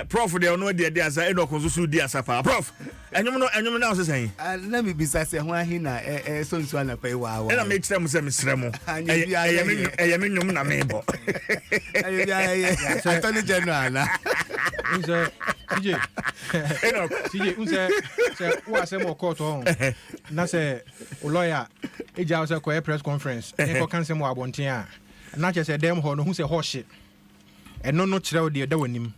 Prof they no dey as I no consusu dey as fa. Prof, enyum na o say. Let me be say ho ahi na so nsu na pay wa. E na me kire mu say me sire mu. Eye me nyum na me bo. Attorney General na. Unse CJ. CJ unse say wa say mo court on. Na say lawyer eja say ko press conference. E ko kan say mo abonten a. Na che say dem ho no hu say ho shit. Eno no kire o de da wanim.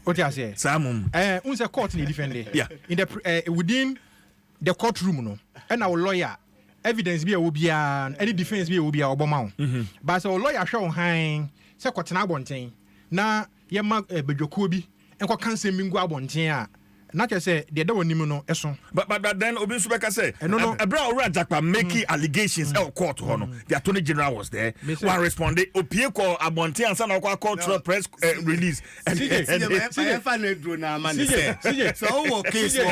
What you say? Samum. Unse court ni defend. Yeah. In the within the courtroom no. And our lawyer evidence be a obia any defense be a obia oboma. But so lawyer show han say kwatena abonten. Na yema bedwokuo bi enko kan se mingu abonten a na che say de da wanim no eso. But then obi so beka say Ebra Ora Jakpa making allegations court ho no. The attorney general was there. One responded opie ko abonten ansa na kwa cultural press release. And finally do na man say. So wo case that's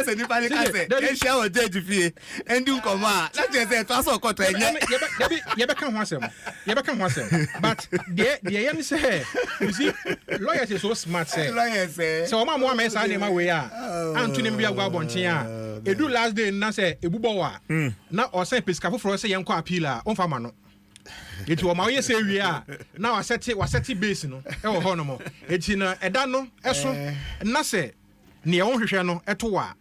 a different case. They share o judge fie. Ending come a. Na che say to aso court enye. You be kan ho asem. But the yam say you see lawyers is so smart say. So o ma mo am say na we a Anthony bia gwa bonten a edu last day na say ebubo wa na o say pesika foforo say yenko appeal a on fa ma no eti o ma we say wi a na wa seti base no e wo ho no mo eti na eda no eso na say ne won hwehwe no eto wa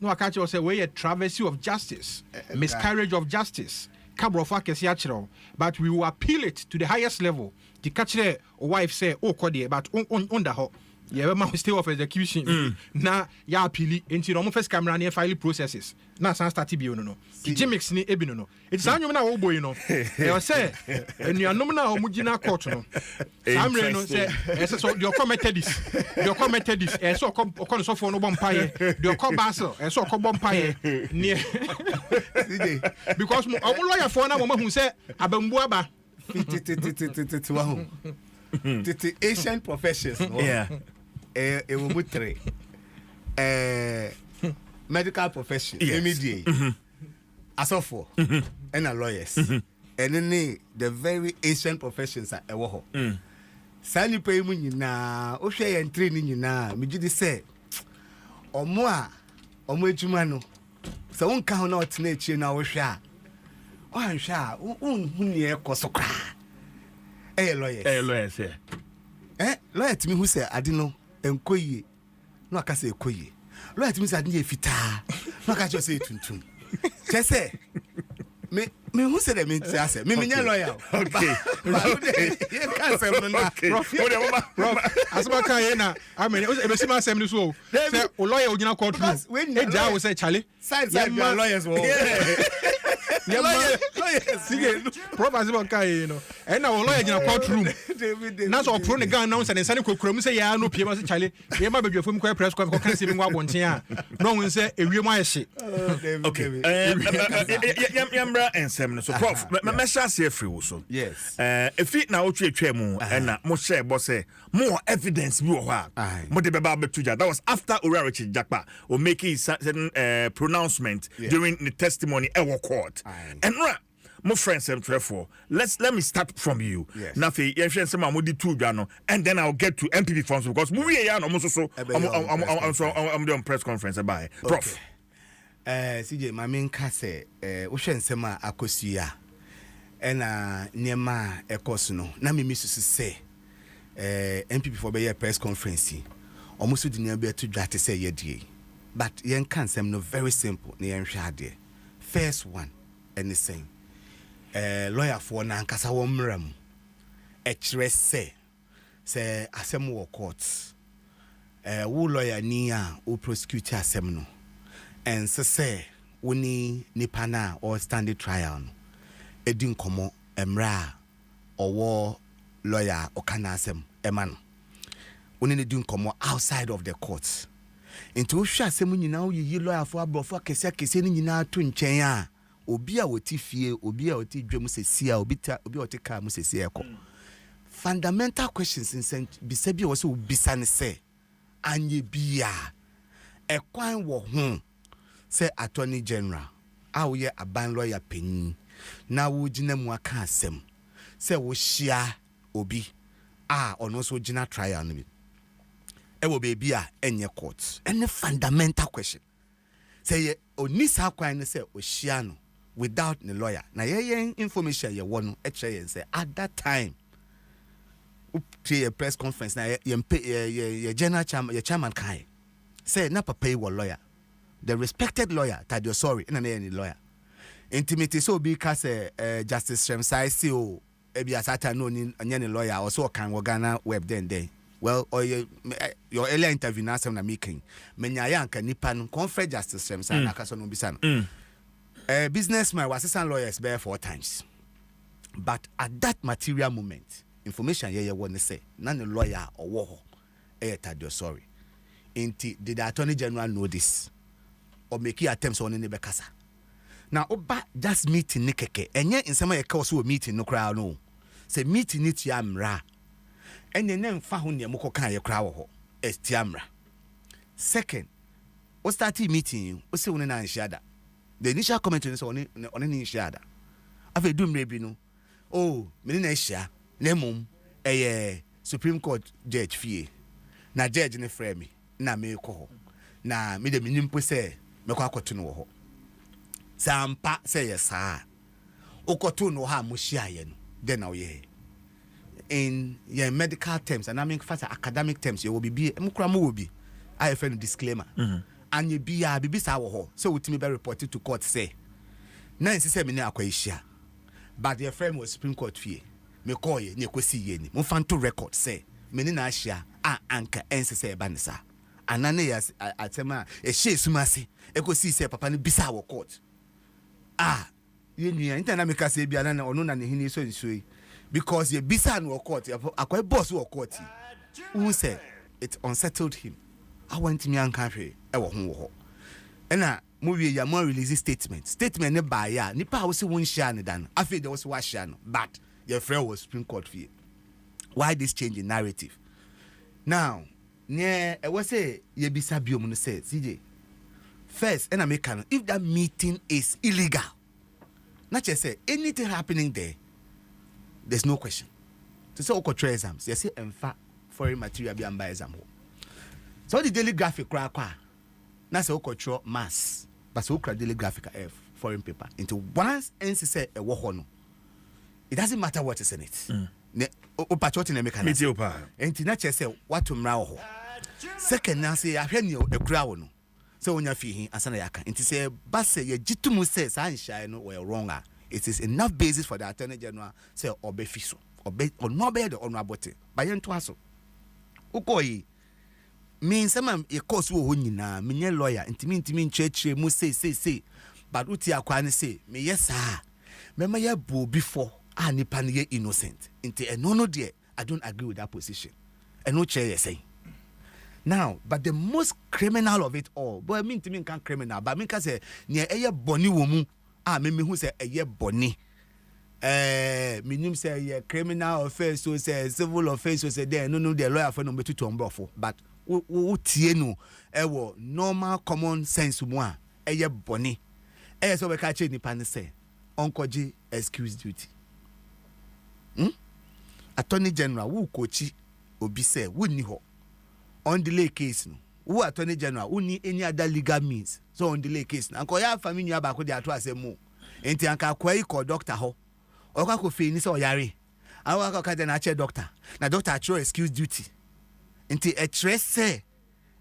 no aka che o say we travesty of justice, miscarriage of justice, kabrofa kesi achiro, but we will appeal it to the highest level. The catcher wife say oh kode but on the ho yeah, ma stay of execution. Na ya appeal into no first camera near file processes. Na san start bi no. Gimicks ni ebi no. It's anyo na wo boy no. E say enuanom na o mugina court no. Samre no say so the committed this. E so okon so for no bompaye. The okon basel e so okon bompaye. Near because o lawyer for na mo hu say abambu aba. The Asian professions. Yeah. Medical profession, yes. immediate, asofo, and lawyers, and then the very Asian professions are ewo. Sani pay mu nyina, o hwe and training nyina, me gidi say, omo ejuma no. So won ka ho na otena echi na wo hwe a. O han hwe a, hu ne ekoso kra. Lawyers. Lawyer to me who say I didn't know enkoye no aka say ekoye. Lawyer to me say I didn't fita no aka just say tuntun. Che say me who say them say me lawyer. Okay. You can't say no na. Prof asoma kan ye na I mean e be see my assembly so say o lawyer ogina court room e ja wo say chale side lawyers wo. Prof asoma kan ye no e na o lawyer ogina court room na so pro ne gan na say nsane kokrom say ya no pie ma say chale ye ma bedwafo mi ko press conference ko kan say mi ngwa bonten a no won say ewie ma ye hye. Okay. Yambra Nsem no so Prof me sha say free wo so. Yes. If it na otwa mu na mo share bo say more evidence bi wo ho a mo de beba betuja. That was after Uriah Jakpa or making certain pronouncement during the testimony at court. And my friends therefore let me start from you. Now fe yenhwe nsem amodi tu dwa no and then I'll get to MPP funds because we here no so I'm doing press conference by Prof. CJ my main case wo hwe nsem a akosia ena niema ekos no na me misusu say MPP for be press conference omusu di niema be to dwa te say ye die but yen kan nsem no very simple na yen hwe ade first one anything lawyer for na nkasa wo mram kire say asem wo court wo lawyer ni a wo prosecute asem no and say woni nipa na or stand trial no edin komo emra owo lawyer okana asem ema no woni ne din komo outside of the court into hwa asem nyina wo yi lawyer for abrofo kese ni nyina to nchen a obi a woti fie obi a woti dwam sesia obi woti ka mu sesia eko fundamental questions in bisabi wo se obisa ne se anye bia ekwan wo ho say attorney general a wo ye aban lawyer penyin na wo gina mu aka asem say wo hia obi ɔno nso gyina trial no bi ɛwɔ baabi a ɛnyɛ court ɛne fundamental question sɛ yɛ ɔni saa kwan no sɛ ɔhyia no without the lawyer na yɛyɛ information yɛwɔ no ɛkyerɛ yɛn sɛ at that time a press conference na your general chairman kai say na papa was lawyer, the respected lawyer Tadio sorry na any lawyer intimate so be case Justice Shremsai see o ebi asata no ni any lawyer also kan Ghana web then well or your earlier interview na some na making menya ya nka nipa no confer Justice Shremsai na kaso no bisa no businessman was assistant lawyers bear 4 times, but at that material moment information ye want to say none lawyer or war Tadio sorry did the attorney general know this or make attempts on any bekasa now oba just meeting nikeke enye in some so meeting no crowd no say meeting it yamra and then fa ho ne moko kan ye crowd ho estiamra second o start meeting o say woni na nshada the initial comment on ni nshada afa dum rebi no oh me na hia Nemum Supreme Court judge fee. Na judge ne frame me. Na me ko. Na me de minimpo se me kwa akoto no ho. Sampa say yes sir. Okoto no ha mo hia ye no. Then now ye. In your medical terms and I mean fast academic terms you will be mukra mo will be. I have a disclaimer. And you be a bibi sa wo ho. So ultimately be reported to court say. Na insise me na akwa hia. But your friend was Supreme Court fee. Me call ye, ne kwesi ye ni. Mo fanto record say, me ni na ahia anka ense say ba ne sa. Anane ya atema e hye sumase. E kosi say papa ni bisa wo court. Ye nua inta na me ka say bia na ono na ne hini so nsuyi. Because ye bisa no court, akwai boss wo court. Who say it unsettled him. I want me anka hwe e wo ho wo. Ena mo wie ya mo release statement ne ba ya nipa wo se won hia ne dan. Afi de wo se wa hia no, but your friend was Supreme Court fee. Why this change in narrative? Now, I was say ye bisa biom no say CJ. First, and I make if that meeting is illegal, not just say anything happening there, there's no question. To say control exams, you say in fact foreign material be by exam. So the daily graphic kwa na say control mass, but so daily graphic foreign paper into once NC say a wo no. It doesn't matter what is in it. Opachoti na meka na. Enti na che say what mra ho. Second na say ahwe ne ekura wo no. Say onya fi hin asana yaka. Enti say ba say ye gitumu say san hia no were wrong. It is enough basis for the attorney general say obefi so. Obe no be the honorable. Ba ye nto aso. Ukoyi mean some e course wo ho nyina menye lawyer ntimi nchechire mu say but uti akwa ne say me yes ah. Mema ye bo before nipa no ye innocent nti eno no de I don't agree with that position eno chair you say now but the most criminal of it all but I mean to me can criminal but me can say near eye boni wo mu me hu say eye boni minim say ye criminal offense so say civil offense so say there no the lawyer for no betu to mbrofo but wo tie no wo normal common sense mu a eye boni so we ka che nipa ne say onkoji excuse duty. Attorney General who kochi obi say who ni ho on delay case no who Attorney General who ni any other legal means so on delay case na anko ya family aba ko de ato asemu enti anka kwai ko doctor ho o ka ko fe ni say oyare awa ka na che doctor na doctor actual excuse duty enti e tre say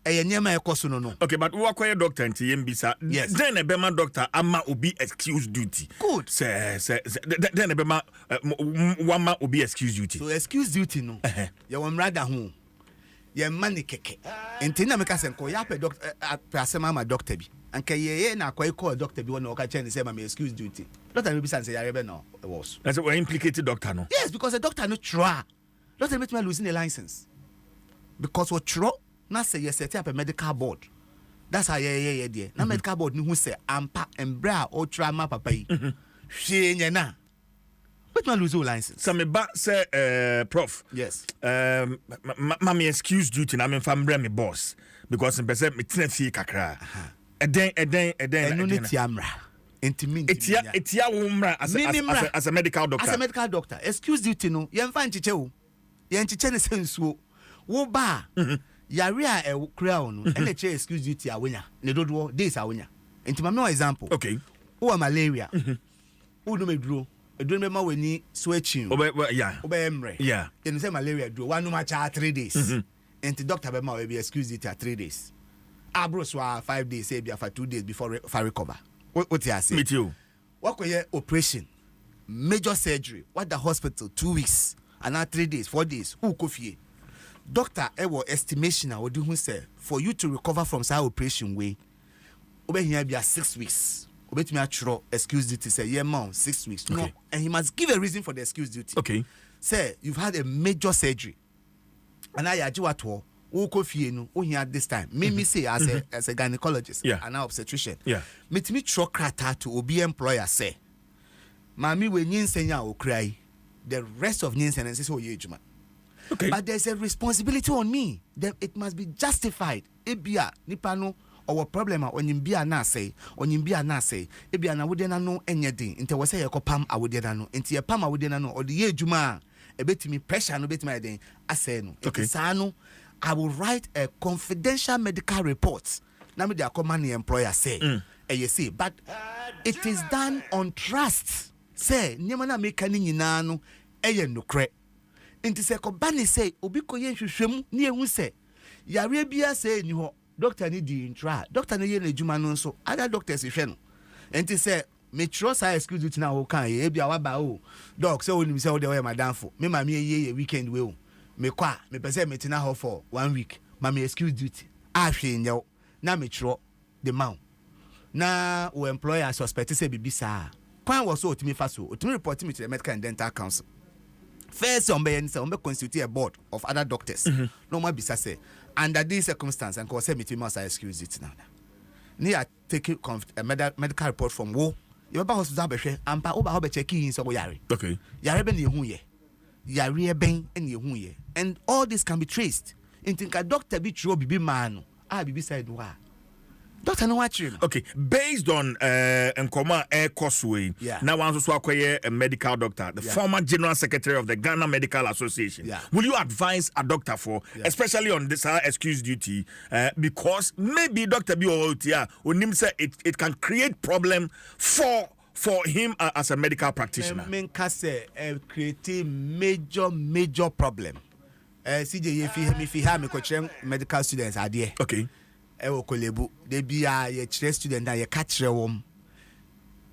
okay, but who acquire doctor and TMBisa? Yes. Then a Bema doctor ama obi excuse duty. Good. Then a Bema wama obi excuse duty. So excuse duty no. You want rather home. You money keke. Intina make us enko ya pe doctor asema ma doctor bi. Anke ye na kwai call doctor bi wona oka chen say ma excuse duty. Doctor no bi say yarebe no was. That's why implicated doctor no. Yes, because the doctor no try. Doctor make me losing a license. Because what try na say you set up a medical board. That's how yeah there. Na medical board ni who say ampa embra o trauma papa yi. Hwe nya na. But man lose your license. So me ba say prof. Yes. Me excuse duty na me fambre me boss because me say me tena fie kakra. Eden no need tiamra. Etia wo mra as a medical doctor. As a medical doctor. Excuse duty no. Ye mfa nchiche o. yɛnkyekyɛ ne sɛ nsuo wo ba yare a ɛkura no ɛna kyerɛ excuse duty awonya ne dodoɔ days awonya nti ma me example okay wo malaria wo no meduro eduro me ma wani so achin yeah mre yeah then say malaria duro one no ma cha 3 days nti doctor be ma we be excuse duty 3 days abro so 5 days say be for 2 days before recover what you say meet you what koye operation major surgery what the hospital 2 weeks and now 3 days 4 days who kofie doctor ewo estimation a wodi hu say for you to recover from that operation way obehia bia 6 weeks obetumi atro excuse duty say yeah man 6 weeks okay. No, and he must give a reason for the excuse duty okay say you've had a major surgery and I ajiwato who kofie no ohia this time me say as a gynecologist and an obstetrician metimi tro krata to obi employer say mami we nyinsenya okrai the rest of nyinsenya say oye ejuma. Okay. But there's a responsibility on me. It must be justified. Ebia nipa no or problem onimbia na say ebia na wode na no enyedin nti wo say yekopam awode na no nti yepam awode na no or the ejuma ebetimi pressure no betimi den asay no. Okay. Sa no I will write a confidential medical report. Na me dey command the employer say you see but it is done on trust. Say nyema na make ni nyina no eye nokre. Inti se ko bani say obi ko ye hwehwem ne ehu se yare bia say ni ho doctor ni di intra doctor ne ye na adwuma no so other doctors hwe no inti say me trust I excuse you na wo kan ye bia wa ba o doc say onim say wo de we madam for me ma me ye weekend we o me kwa me pese me tina ho for 1 week ma me excuse duty a hwe nyew na me tro the man na wo employer suspect say bibi sa kwan wo so otimi fa so otimi report me to the medical and dental council. First, on be constitute a board of other doctors. No more bisa say under these circumstances and cause me to must excuse it now. Near take a medical report from wo. You about hospital be hwe ampa oba be check in so yare. Okay. Yare be ne hu ye. Yare ben ne hu ye. And all this can be traced. Intin ka doctor bi tro bibi man no. Ah bibi side wa. Doctor no watch you. Okay, based on Nkoma Air Causeway, now one also acquire a medical doctor, the former general secretary of the Ghana Medical Association. Will you advise a doctor for, especially on this excuse duty, because maybe Dr. B.O.T.A. it can create problem for him as a medical practitioner? Create major problem. CJ, if you have me medical students are there. Okay. Ewo kolebu de bia ye chere student and ye ka chere wom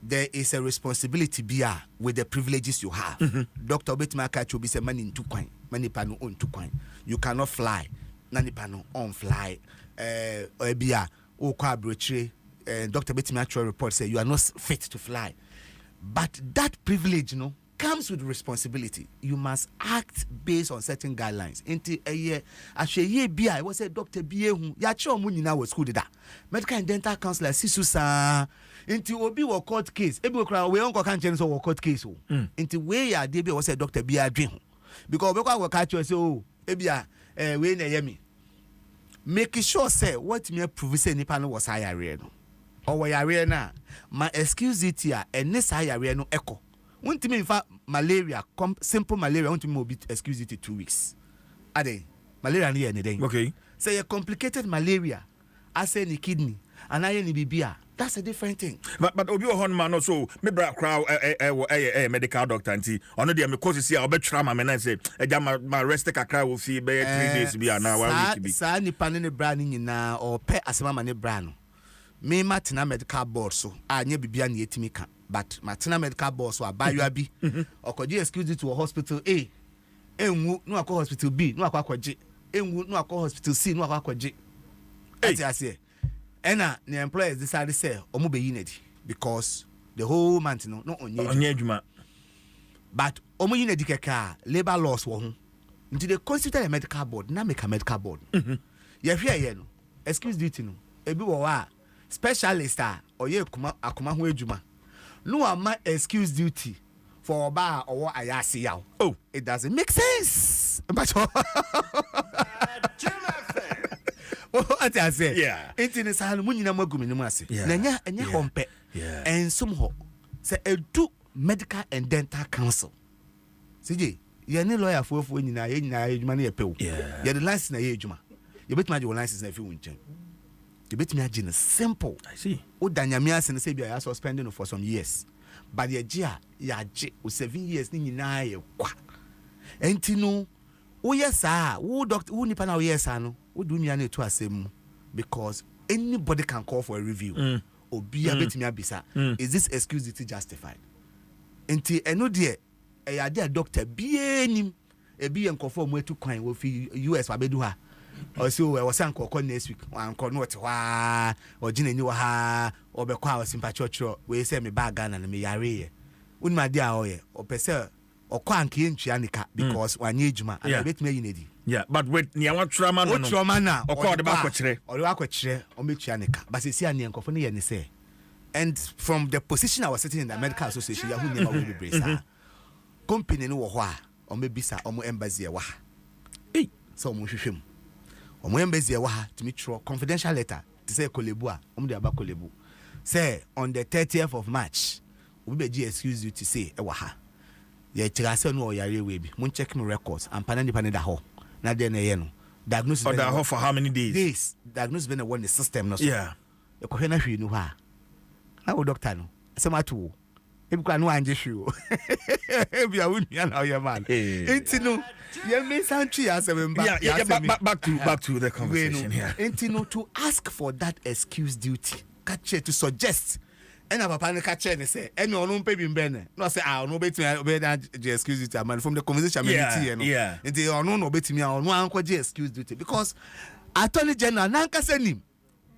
there is a responsibility bia with the privileges you have. Doctor betima ka cho bi se mani ntu kwan mani pa no on tu kwan you cannot fly nani pa no on fly bia o kwa brochire doctor betima actual report say you are not fit to fly but that privilege no comes with responsibility. You must act based on certain guidelines. Inti ahwe bia I was a doctor bia hu ya che omu nyina was school da medical and dental counselor sisu sa inti obi wo court case ebi okra we onko kan chen so wo court case o inti we ya de bia was a doctor bia dwen ho because we kwa ka che say o ebia we na yemi make sure say what me prove say nipa no was ayare no or yare na ma excuse it ya ene sa yare no eko won't me fa malaria simple malaria won't me obi excuse it 2 weeks ade malaria ni anything okay say a complicated malaria as any kidney and I any bibia that's a different thing but obi o hon man so me bra crowd medical doctor anti ono dey me cause see obetwa ma me na say eja ma rest kakra wo fi be 3 days bia na 1 week bi sa ni pa ne bra ni nyina or pe asema ma ne bra no me matena medical board so anya bibia na yetimi ka but matena medical board so abayua bi okoje excuse it to a hospital A enwu no akọ hospital B no akọ akọje enwu no akọ hospital C no akọ akọje ati ase ena the employers decided say omo be yinedi because the whole month no onye adwuma but omo yinedi keka labor laws wo ho nti they constitute a medical board na make a medical board ye hwe ye no excuse duty no ebi wo wa specialist or ye akoma ho adwuma no ama excuse duty for oba or ayase yaw. Oh, it doesn't make sense. But what I say? Yeah. Internet sahanu munyina magumi ni mase. Na enya hompe. And somehow say edu medical and dental council. CJ, ye ni lawyer for nyina ye nyina adwuma na ye pew ye the license na ye adwuma ye betuma je license na fi wonchen ye betuma je simple. I see. O danyamia se say bia ya suspending for some years but ye je a ya je o 7 years ni nyina ye kwa enti no wo yes wo doctor wo nipa na wo yes no wo du nua na etu asem because anybody can call for a review obi abetumi abisa is this excuse justified enti eno de e ya de doctor bienim ebi enkofo mo etu kwan wo fi US abedu ha also we was ankoko next week anko no te hwa ogina ni wa ha obekwa wa sympathy we say me bag na me yare ye unma de a oye opese okwa anke ntua nika because wanye ejuma and abetumi yinedi. Yeah, but with Niawa Trauma no. Trauma na. Okwa de ba kwachire. Odewa kwachire, ometua nika. But see ani enkofo ne ye ne say. And from the position I was sitting in the medical association, ya hu never will be brace. Company no wo ho a, omebisa omo embassy e wa ha. Eh, so omo hwehwem. Omo embassy e wa ha to me throw confidential letter to say kolebu a, omo de aba kolebu. Say on the 30th of March, we be excuse you to say e wa ha. Ye tirase no yare we bi. Mun check my records and panani panada ho. Na de na ye no. Diagnosis or that for how many days? Days. Diagnosis been one the system no so. Yeah. E ko hwe na hwe no ha. Na wo doctor no. Asemato. E bi kwa no anje hwe o. E bi a wunia na ye man. Enti no ye me santri asem ba. Yeah, back to the conversation here. Enti no to ask for that excuse duty. Catch to suggest ena papa ne catch ne say ene onu mpe bi mbene no say onu betimi obey that excuse duty man from the conversation me tie no enti onu no betimi onu anko je excuse duty because attorney general nankasa nim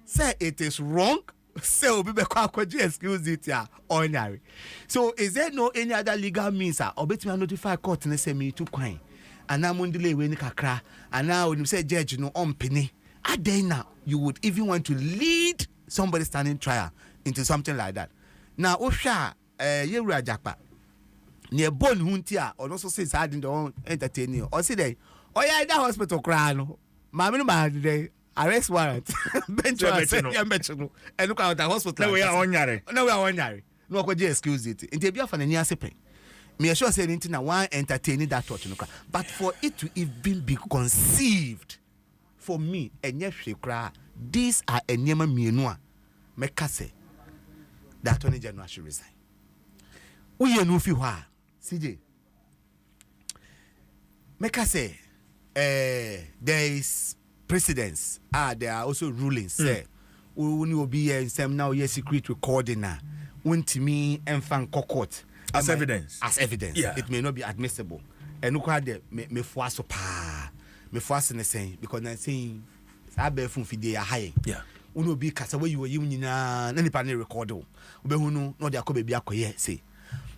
say it is wrong say obi be kwa je excuse duty ordinary. So is there no any other legal means obetimi notify court ne say me to kwan ana mo delay we ni kakra ana onim say judge no ompini adena you would even want to lead somebody standing trial into something like that. Now Osha Yewura Jakpa near Bon Huntia or also says I didn't entertain you or see they that hospital cry no mammy today arrest warrant bench and look out the hospital. No, we are on yare. No, could you excuse it? In the Bia for the near sipping. Me assure say anything I want entertaining that thought, but for it to even be conceived for me and yes, she cry. These are a nyema mienua mekase the attorney general should resign. We no fi hwa CJ mekase there is precedents there are also rulings say we will be Nsem now yes secret recording na untimi enfan court as evidence yeah. It may not be admissible and look at the me fuaso pa me fuaso ne saying because na saying abe fun fide ya high yeah uno bi kasa we you nyina na nipa ne record o obehu no no de akoba bi akoye say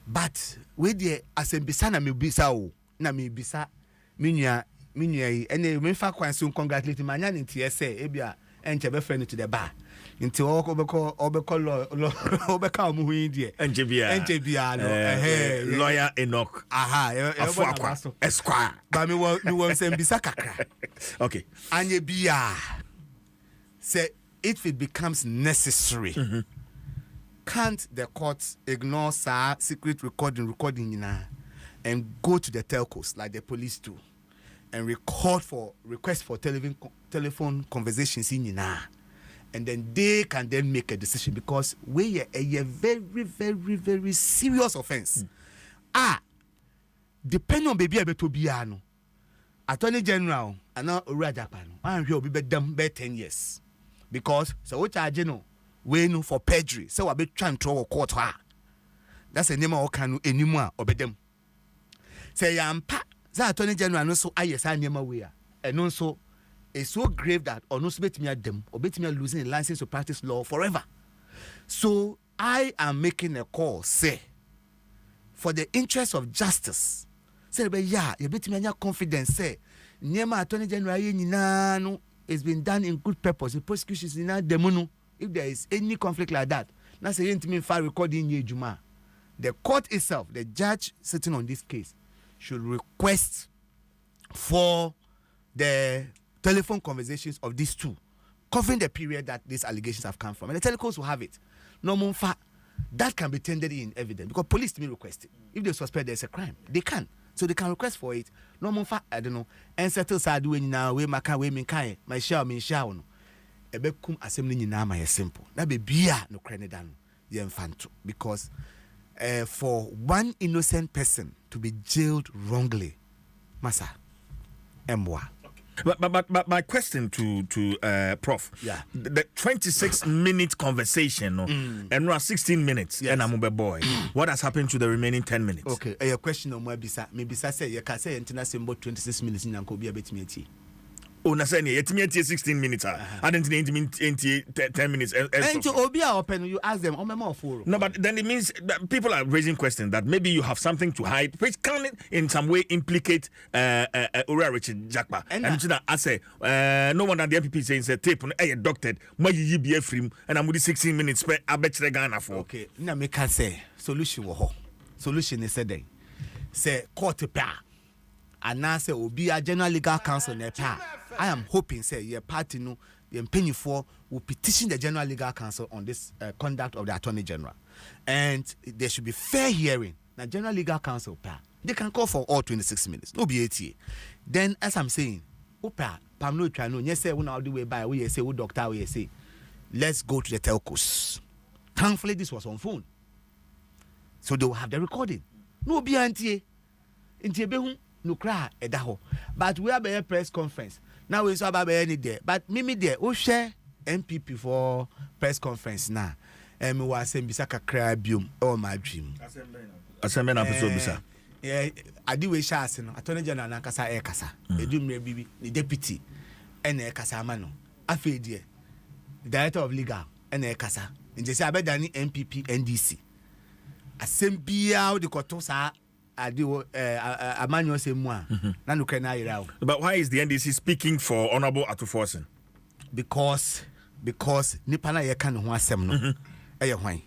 but we dey asembisa na me bisa o na me bisa minua ene me fa kwan so congratulate manya ne tie say e bia enche be friend to the bar nti obeko lo obeka omu hu indi enche bia no lawyer Enoch Afuakwa Esquire ba me won sembisa kakra okay anye bia say if it becomes necessary can't the courts ignore secret recording and go to the telcos like the police do and request for telephone conversations and then they can then make a decision because we are a very very very serious offense depending on baby abeto biano attorney general ana Owura Jakpa no anhwe obi bedam be 10 years because so we charge no we no for perjury so we be try and throw court ha that's a name o kan enimu a obedam say yampa za attorney general no so ayesa name we a eno so is so grave that ono so betimi adem obetimi losing a license to practice law forever. So I am making a call say for the interest of justice say be ya you betimi anya confidence say niema attorney general ye nyina no it's been done in good purpose. The prosecution is in demono. If there is any conflict like that, now say intimate file recording ye juma. The court itself, the judge sitting on this case, should request for the telephone conversations of these two, covering the period that these allegations have come from. And the telecos will have it. No more that can be tendered in evidence because police to me request it. If they suspect there's a crime, they can. So they can request for it. No more I don't know. And settle side when now we maka we minkai my share me share no. Ebekum assembly nyina ma simple. Na be bia no Canada no. Ye mfanto because for one innocent person to be jailed wrongly, massa, emwa. But my question to Prof. Yeah. The 26-minute conversation, and we're 16 minutes, yes. And I'm a boy. What has happened to the remaining 10 minutes? Okay, a question on my bisa. Maybe say you can say international 26 minutes in Anko be a bit me. Oh, Nasani, it's me 16 minutes. I didn't mean 10 minutes. And to Obia open, you ask them, more for. No, but then it means that people are raising questions that maybe you have something to hide, which can in some way implicate Ura Richard Jackpa. And I say, no one at the MPP saying, say, tape on a doctored, my be free, and I'm with 16 minutes, I bet you Ghana for. Okay, now me can say, solution wo solution is said, say, court pa. And now say, Obi a general legal counsel ne pa. I am hoping, say, your party no, the penny for will petition the General Legal Counsel on this conduct of the Attorney General. And there should be fair hearing. Now, General Legal Counsel, they can call for all 26 minutes. No be 80. Then, as I'm saying, Pam no try no, yes, say, when all the way by, we say, doctor, we say, let's go to the telcos. Thankfully, this was on phone. So they will have the recording. No be anti. No cry edaho. But we have a press conference. Now we saw about any day. But Mimi there, we share MPP for press conference now. And we was saying Bisaka cry bium all my dream. Assembly episode bisa. Yeah, I do wish us no. Attorney General na kasa e kasa. Edu me bibi the deputy and e kasa mano. Afi die. Director of legal and e kasa. Nje say abedani MPP NDC. Assembly the koto sa but why is the NDC speaking for Honorable Atuforsen? Because Nipana ye kan ho asem no. Why?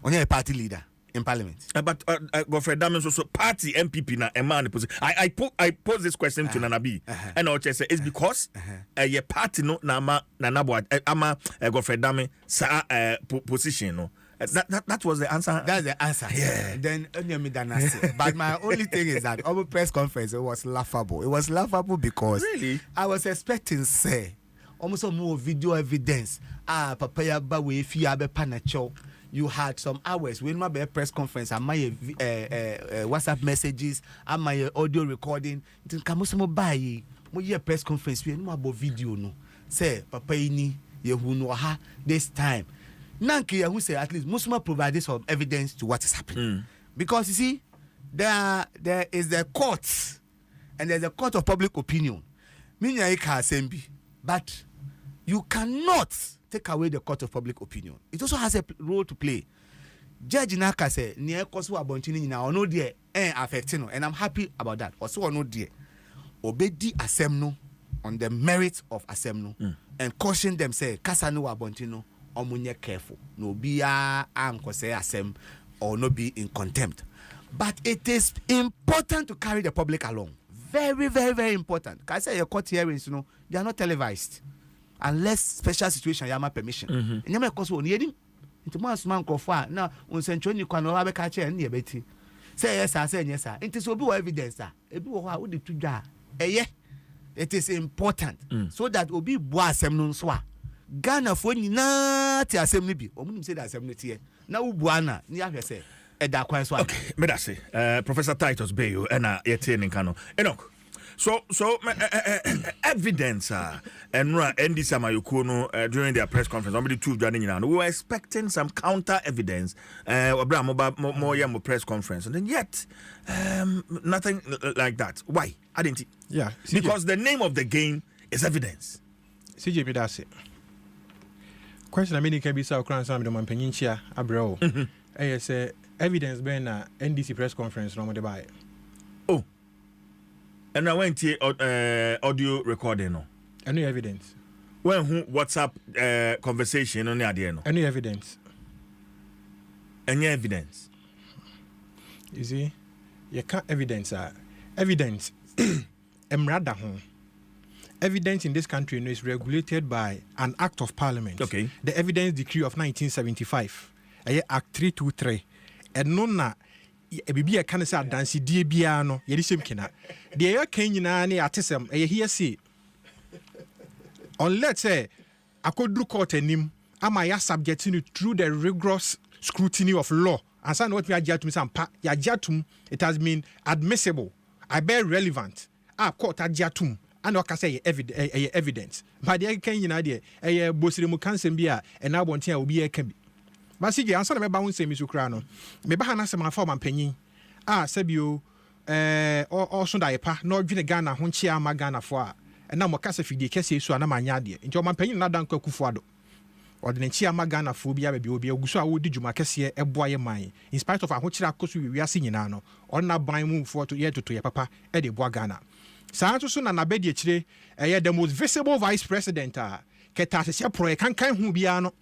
Onye a party leader in parliament. But Godfrey Damens also party MPP na man position. I pose this question to Nanabi and I say it's because ye party no na nabo ama Godfrey Damen sa position no. That was the answer. That's the answer. Yeah. Then but my only thing is that our press conference, it was laughable. It was laughable because really I was expecting say almost more video evidence. Papaya ba we fi abe panacho. You had some hours when my press conference and my WhatsApp messages and my audio recording. It comes more by my press conference. We no about video no. Say papaya ni ye who know ha this time. Nanki who say at least Muslim provide some evidence to what is happening. Because you see, there is the court and there's a court of public opinion. But you cannot take away the court of public opinion. It also has a role to play. Judge Naka say near kosu abontini na ono die affecting, and I'm happy about that. Also ono die obedi asemno on the merits of asemno and caution them say kasanu abontino omunye careful. No be say asem or no be in contempt. But it is important to carry the public along. Very, very, very important. Can I say your court hearings, they are not televised unless special situation yama permission. And you may cause one yedim. Into most man kofa now on central you can have a catcher and near Betty. Say yes, I say yes, sir. It is obi evidence, sir. Would it to it is important so that obi boa asem no so Ghana for na ti assembly bi omunim say the assembly tie na ubuana ni ahwe say e da kwan so okay me da say Professor Titus Bayo na yete nin kano Enoch so evidence and NDC Amayoko no during their press conference somebody two dwane nyina no we were expecting some counter evidence more press conference and then yet nothing like that. Why? I didn't. Yeah, because the name of the game is evidence. CJ Bidase. Question I mean can be so crown some the Mpensenpensenmu abro. Say evidence ben na NDC press conference no mo dey buy. Oh. And I went to audio recording no. Any evidence? When who WhatsApp conversation on the idea no. Any evidence? Any evidence? You see, you can't evidence evidence emrada ho. Evidence in this country is regulated by an act of parliament. Okay. The evidence decree of 1975. Act 323. And no na bibi e kan say dance die bia no ye disem kina de ye kan nyina ne atesem e here say unless say akodru court anim ama ya subject to through the rigorous scrutiny of law and say what me ajatum sampa ya jatum it has been admissible I bear relevant court ajatum and waka say evidence but the kan nyina de e bosire mu kansem bia e na abonten a obi e ka bi basije ansa na me ba won semi so kra no me ba ha na sema fa manpanyin sabio o so da yepa na odwene Ghana ho nchia ma Ghana fo a na mo kasa fidie kese so na manya de nti o manpanyin na dan kwakufu ado odene nchia ma Ghana fo bia ba obi aguso a wodi djuma kese eboa ye man in spite of ahokyira akoso wiase nyina no on na ban mu fo to ye toto ye papa e de boa Ghana santo so na nabedi akire the most visible vice president keta se pro kan hu bia no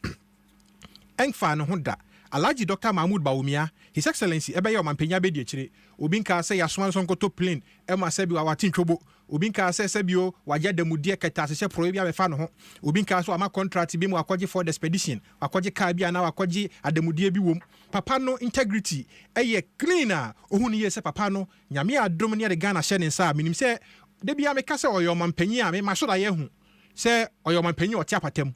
engfa no hoda Alhaji Dr. Mahmoud Bawumia His Excellency ebe yo mampenya be die kire obi nka se yaso anso nkoto plane e ma se bi wa watintwobo obi nka se bio waje damudie keta se pro bia be fa no ho obi nka so ama contract bi mu akwaje for the expedition akwaje car bia na akwaje adamudie bi wom papa no integrity eye cleaner ohunu ye se papa no nyame adom ne de Ghana hye ne nsa minim se de bia me ka se oyo mampanyi a me ma so da ye hu se oyo mampanyi o tia patam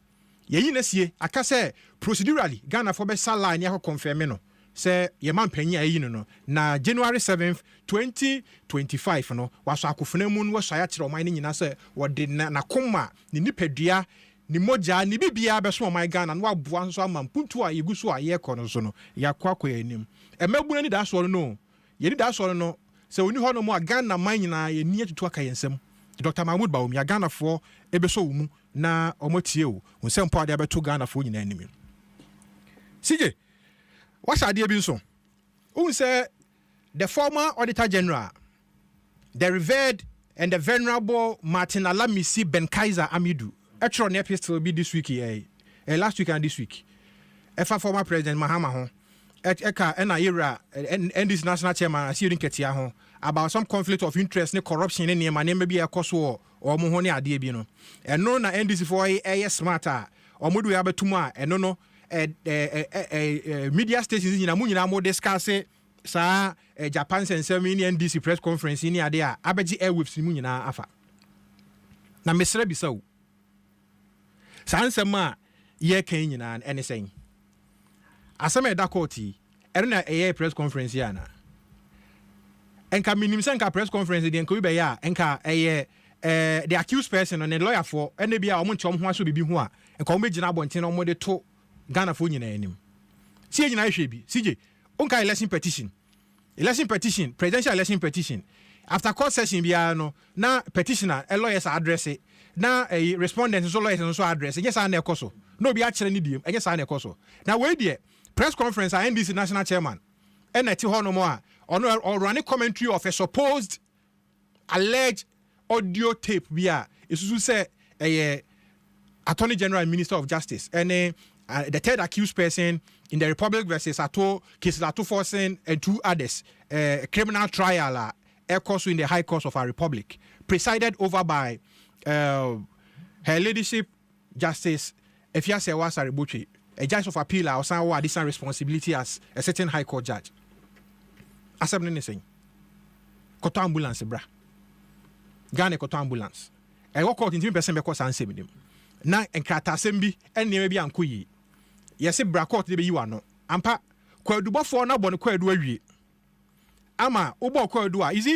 yeyi na sie aka se procedurally Ghana for be line ya confirm no se ye man panyi ayi no na January 7th 2025 no waso akofuna mu no waso ya kire oman ni nyina se wode na koma ni nipadua ni moja ni bibia be so oman Ghana no waboa nso ama mpuntu a yeguso a ye kɔ no so no yakwa anim emabuna ni da so no ye ni da so no se oni ho no mo Ghana man nyina ye ni atutu aka yensem Dr. Mahmoud Bawumia Ghana for ebe so wumu na omotie o nsem pa de abeto Ghana for nyina anim CJ what's idea bi so who say the former Auditor General the revered and the venerable Martin Alamisi Ben Kaiser Amidu etro ne epistle bi this week last week and this week efa former President Mahama ho eka na era and this national chairman Asirin Ketia ho about some conflict of interest ne corruption ne niema ne bi ekoso o mo ho ne ade bi no eno na NDC for smarter o mo do ya betum a eno no media stations nyina mu nyina mo discuss sa Japan Nsem ni NDC press conference ni ade a abeji airwaves mu nyina afa na mesra bisa wo sansem a ye kan nyina ene sen asema da court eno na press conference ya na enka minim senka press conference de enka wi be ya enka the accused person and the lawyer for ene bia omo nche omo ho aso bibi ho a enka omo gina abonten omo de to Ghana for nyina anim sie nyina hwe bi CJ onka election petition presidential election petition after court session bia no na petitioner lawyers address it na respondent so lawyers so address yes na ekoso no bi a kire ni diem yes na ekoso na we die press conference NDC national chairman eneti ho no mo a or running commentary of a supposed alleged audio tape bia isusu say Attorney General and Minister of Justice and the third accused person in the Republic versus Ato cases Ato Forcing and two others criminal trial course in the High Court of our Republic presided over by Her Ladyship Justice Efiase Wasaribuchi, a judge of appeal or some additional responsibility as a certain High Court judge. Asem ne sen koto ambulance bra Ghana koto ambulance e wo court ntimi person be ko san sem dim na enkrata asem bi enne bi ankoyi yesi bra court de be yiwa no ampa kwadubofo na bone kwadu awie ama ubo kwadu a is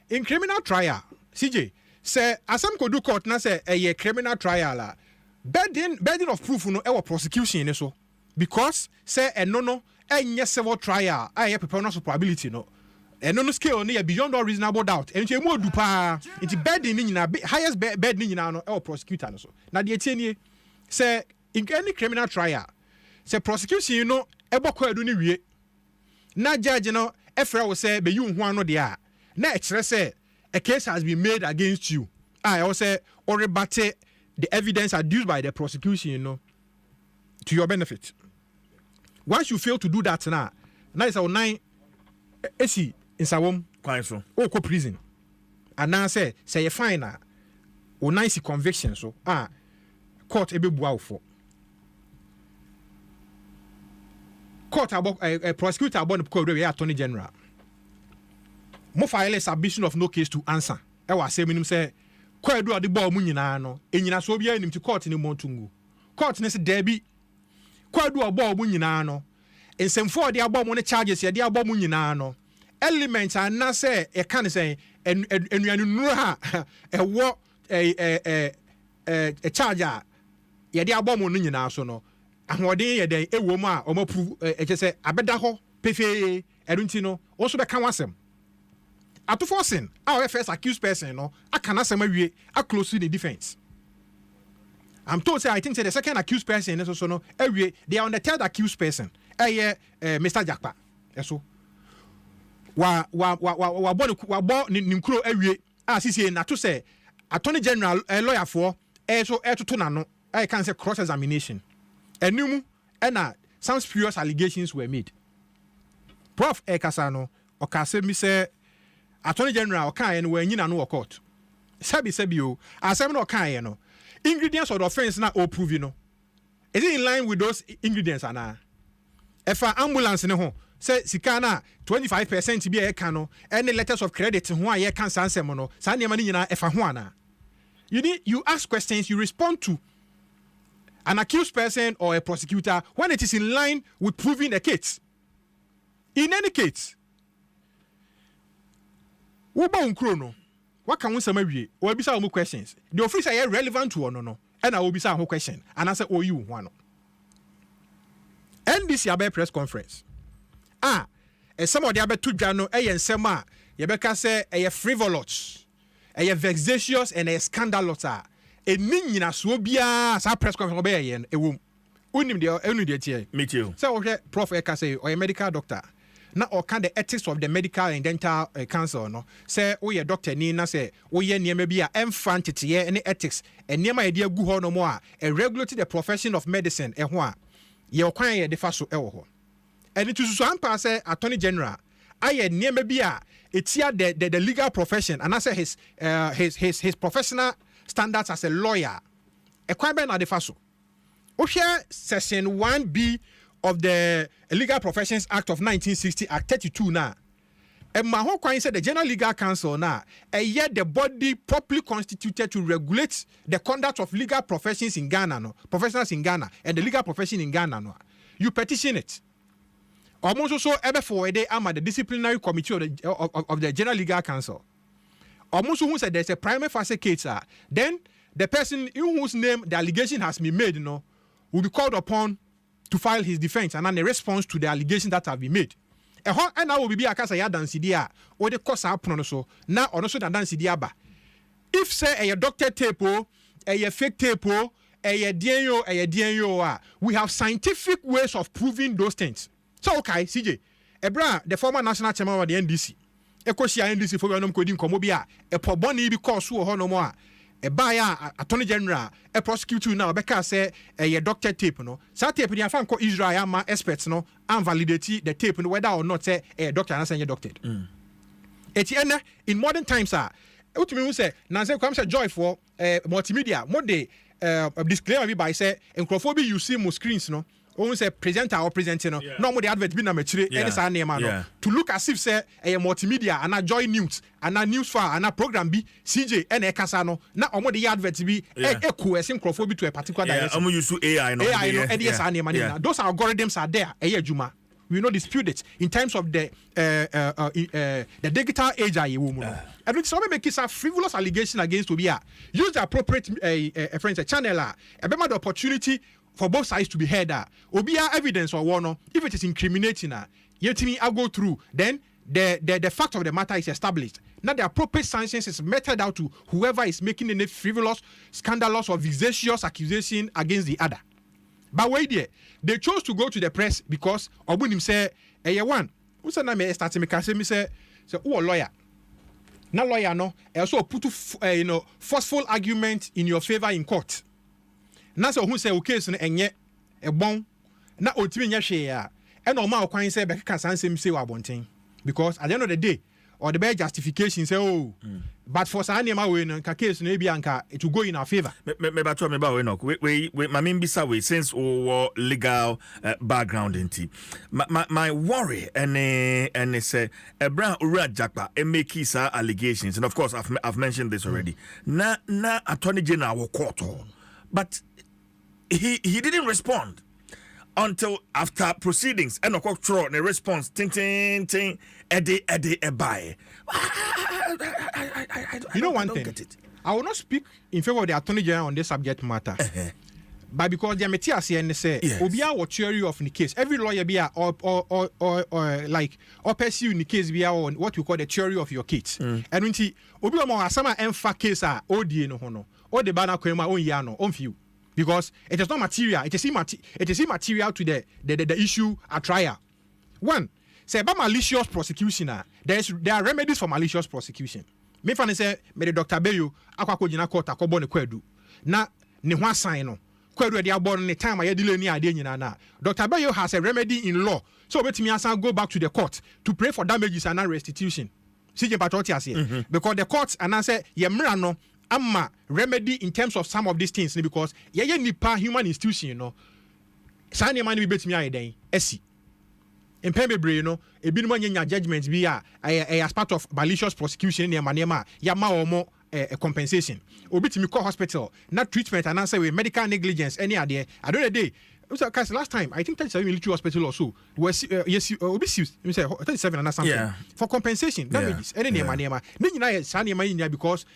in criminal trial CJ say asem kodu court na say a criminal trial a burden of proof no e wo prosecution ni so because say no enye civil trial aye preparedness probability no no scale no beyond all reasonable doubt and you do pa it burden ni nyina highest burden ni nyina no e prosecutor no so na de tie say in any criminal trial say prosecution no e bokọ adu ni wie na judge no e frɛ wo say be you hu ano de a na e kyerɛ say a case has been made against you I also or rebut the evidence adduced by the prosecution to your benefit. Once you fail to do that now is our 9 AC in Sawom quite so or co prison. And now say you fine or 9 conviction so court ebe bua for court about a prosecutor about the Attorney General mo file a submission of no case to answer e wa say minim say kwadu ade ball mu nyina no enyina so bia nim ti court ni montungu court ne se debi kwadu ball mu nyina no ensemfo de abɔ mo ne charges ye de abɔ mu nyina no elements ana say e kan say enuanu nuru ha ɛwɔ charge a ye de abɔ mo no nyina so no ahoɔden ye den ewo mu a ɔmo prove ɛkyɛ sɛ abɛda hɔ pefee ɛdunti no wo so bɛka wasɛm ato forcing our first accused person no akana sema wie a close the defense. I'm told say I think say the second accused person so no awie they are on the third accused person Mr. Jakpa eso wa bo ni nkuro awie a sisi na to say attorney general lawyer for so to na no I can say cross examination enum na some spurious allegations were made. Prof Ekasa no okase mi say Attorney General Okan no wanyina no court. Sabi o asem no Okan no ingredients of the offense na o prove no. Is it in line with those ingredients ana? If an ambulance ne ho say sika na 25% bi e ka no any letters of credit ho a ye kan sansem no sa ne ma ni nyina efa ho ana. You ask questions, you respond to an accused person or a prosecutor when it is in line with proving the case. In any case, Uba unkrono. What can we say? We bisa more questions. The officer is relevant to no, and I will be some question. And I say, oh, you one. NDC abe press conference. Some of the abe two jano sema. Yebeka say frivolous, vexatious, and scandalous. Ninyina so bia sa press conference obe yen ewom. Unim de tie. Me too. So okay, Prof Eka say or a medical doctor. Na or can the ethics of the medical and dental council no say we a doctor ni na say we niema bi a emfa ntete any ethics and niema e de agu ho no mo a regulate the profession of medicine ho a ye okwan ye de fa so e wo ho and to so ampa say attorney general aye niema bi a etia the legal profession and I say his professional standards as a lawyer e kwan be na de fa so o share section 1B of the Legal Professions Act of 1960 Act 32 now. And my whole question said the General Legal Council now, and yet the body properly constituted to regulate the conduct of legal professions in Ghana, no, professionals in Ghana, and the legal profession in Ghana. No. You petition it. Almost also ever for a day, I'm at the disciplinary committee of the General Legal Council. Almost who said there's a primary phase case, then the person in whose name the allegation has been made, will be called upon to file his defense and a response to the allegations that have been made. And now will be a case of dansidia or the course up so now or also than dansidia ba. If say a doctor tape a fake tape a DNO, we have scientific ways of proving those things. So okay, CJ, Ebra, the former national chairman of the NDC, Ekosia NDC for your coding Komobia, a poboni because who no more. A buyer, attorney general, a prosecutor now, because say a doctor tape, no. Sa tape, you find Israel, my experts, no, and validate the tape, whether or not say a doctor and say doctored. Etienne, in modern times, what me say, Nancy comes a joy for multimedia, more day, disclaimer by say, and Crawford, you see more screens, no. Only say presenter or presenting, no more the advert be na mature, to look as if say a multimedia and a joy news and a news file and a program be CJ and a casano. Now almost the advert be echo as synchrophobic to a particular direction. I'm used to AI, no, yes, those algorithms are there. Juma, we not dispute it in terms of the digital age. And which some make a frivolous allegation against Obia. Use the appropriate friends channel. A better opportunity for both sides to be heard. Obia evidence or one, if it is incriminating, yet me I go through, then the fact of the matter is established. Now the appropriate sanctions is meted out to whoever is making any frivolous, scandalous or vexatious accusation against the other. But wait there, they chose to go to the press because Obunim say, one, who said I start to me say, oh lawyer. Now lawyer no, also put forceful argument in your favor in court. Na so who say okay so enye ebon na otimi nya hwe ya e no ma okwan say be ka sansem say wa bonten because at the end of the day or the best justification say but for Sanema we no case no be anka it will go in our favor. Me ba we no we my mean bisa we since legal background inti my worry and say Ebra Ura Jakpa make allegations, and of course I've mentioned this already. Na Attorney General court, but he didn't respond until after proceedings and a control the response ting buy. You know one thing, I will not speak in favor of the Attorney General on this subject matter. But because the Metias and say Obia or theory of the case, every lawyer be or like or pursue in the case be on what we call the theory of your case. And when see Obia mo asama emfa case a odi no hono or the bana kwema on yano on few. Because it is not material, it is immaterial to the issue at trial. One, say about malicious prosecution, there are remedies for malicious prosecution. Me fan say me the Dr. Bayo akwa jina court akobo ne kwadu. Na ne ho asan no. Kwadu de abon ne time aye delay ni ade nyina na. Dr. Bayo has a remedy in law. So betimi asan go back to the court to pray for damages and restitution. CJ Patroti ase. Because the courts anase ye mra no ama remedy in terms of some of these things because ye nipa human institution no sa ne man bi betimi aye den esi Mpensenpensenmu no ebi no nya judgment bi as part of malicious prosecution ne ma ya ma omo compensation obitimi call hospital not treatment and answer with medical negligence any ade I don't know day last time I think 37 military hospital or so was yes obisius me say 37 and something for compensation damages any ne ma ne nyina sa ne ma nya because